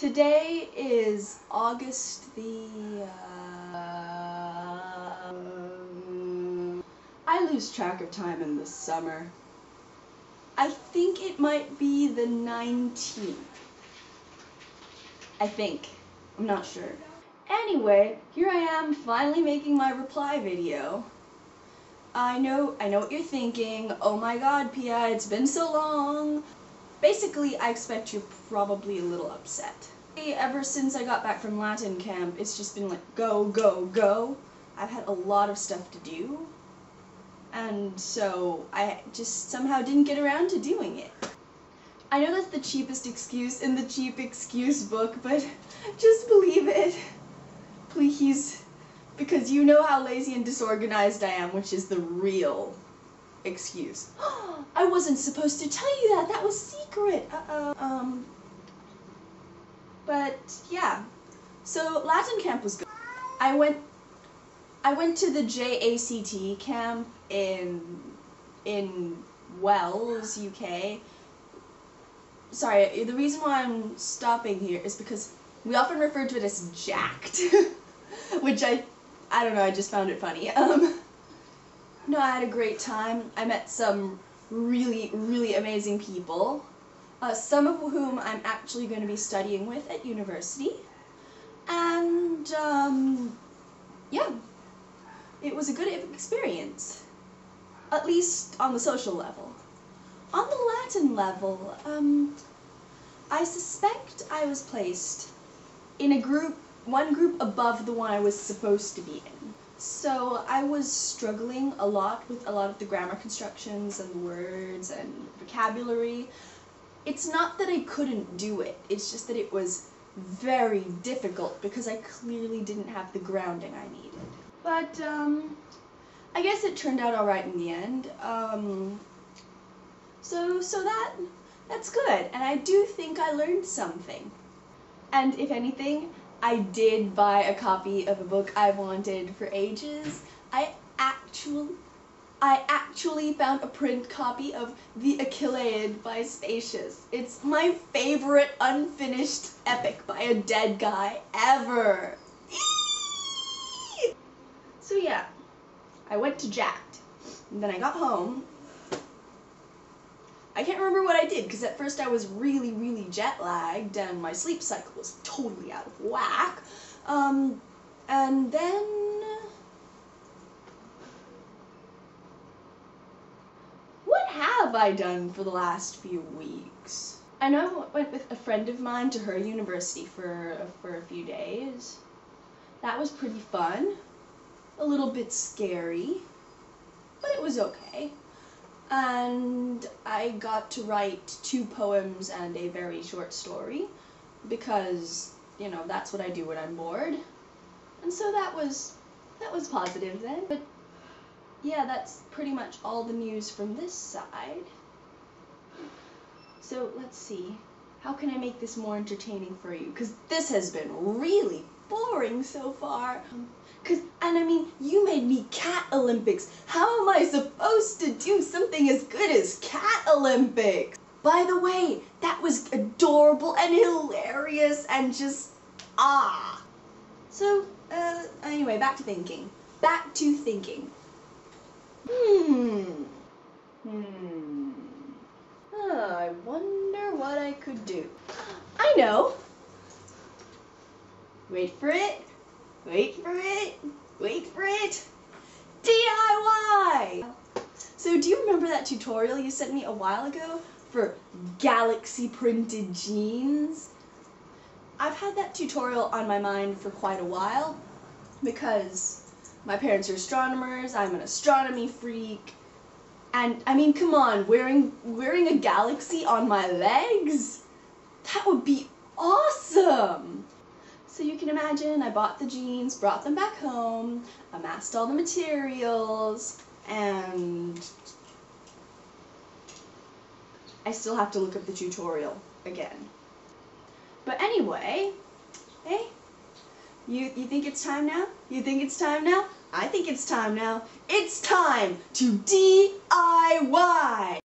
Today is August the... I lose track of time in the summer. I think it might be the 19th. I think. I'm not sure. Anyway, here I am finally making my reply video. I know what you're thinking. Oh my god, Pia, it's been so long. Basically, I expect you're probably a little upset. Ever since I got back from Latin camp, it's just been like, go, go, go. I've had a lot of stuff to do. And so I just somehow didn't get around to doing it. I know that's the cheapest excuse in the cheap excuse book, but just believe it. Please. Because you know how lazy and disorganized I am, which is the real excuse. I wasn't supposed to tell you that. That was secret. But yeah. So Latin camp was good. I went to the JACT camp in Wells, UK. Sorry, the reason why I'm stopping here is because we often refer to it as jacked, which I don't know, I just found it funny. No, I had a great time. I met some really, really amazing people, some of whom I'm actually going to be studying with at university, and yeah, it was a good experience, at least on the social level. On the Latin level, I suspect I was placed in one group above the one I was supposed to be in. So I was struggling a lot with a lot of the grammar constructions and the words and vocabulary. It's not that I couldn't do it, it's just that it was very difficult because I clearly didn't have the grounding I needed. But I guess it turned out alright in the end. So that's good, and I do think I learned something. And if anything, I did buy a copy of a book I've wanted for ages. I actually found a print copy of The Achilleid by Statius. It's my favorite unfinished epic by a dead guy ever. So yeah, I went to Jacked, and then I got home. I can't remember what I did, because at first I was really, really jet-lagged, and my sleep cycle was totally out of whack. And then... what have I done for the last few weeks? I know I went with a friend of mine to her university for a few days. That was pretty fun. A little bit scary, but it was okay. And I got to write 2 poems and a very short story, because, you know, that's what I do when I'm bored. And so that was positive then. But yeah, that's pretty much all the news from this side. So let's see, how can I make this more entertaining for you? Because this has been really boring so far. And I mean, you made me Cat Olympics. How am I supposed to do something as good as Cat Olympics? By the way, that was adorable and hilarious and just, So, anyway, back to thinking. I wonder what I could do. I know. Wait for it. DIY! So do you remember that tutorial you sent me a while ago for galaxy printed jeans? I've had that tutorial on my mind for quite a while because my parents are astronomers, I'm an astronomy freak, and I mean, come on, wearing a galaxy on my legs? That would be awesome! So you can imagine, I bought the jeans, brought them back home, amassed all the materials, and I still have to look up the tutorial again. But anyway, hey, you think it's time now? You think it's time now? I think it's time now. It's time to DIY!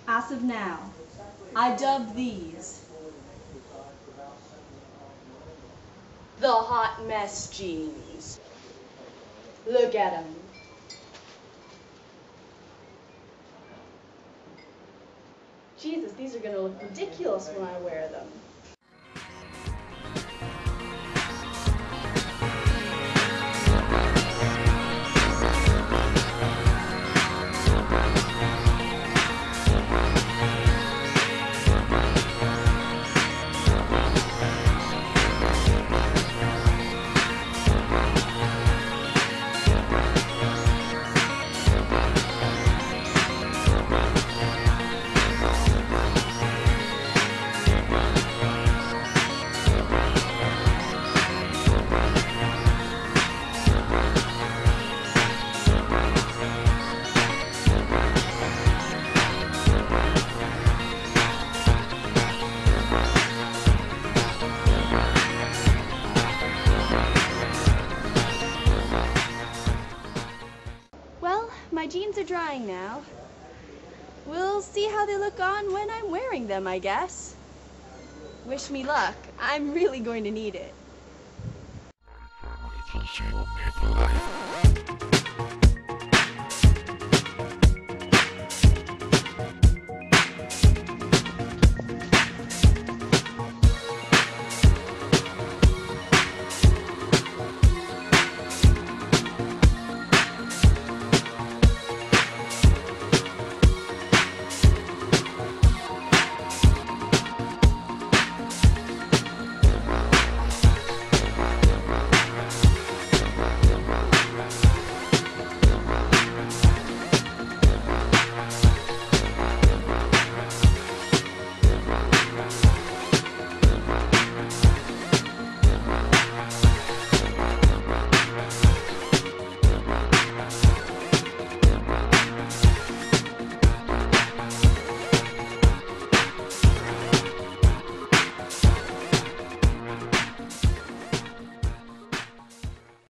As of now, I dub these the hot mess jeans. Look at them. Jesus, these are gonna look ridiculous when I wear them. My jeans are drying now. We'll see how they look on when I'm wearing them, I guess. Wish me luck. I'm really going to need it.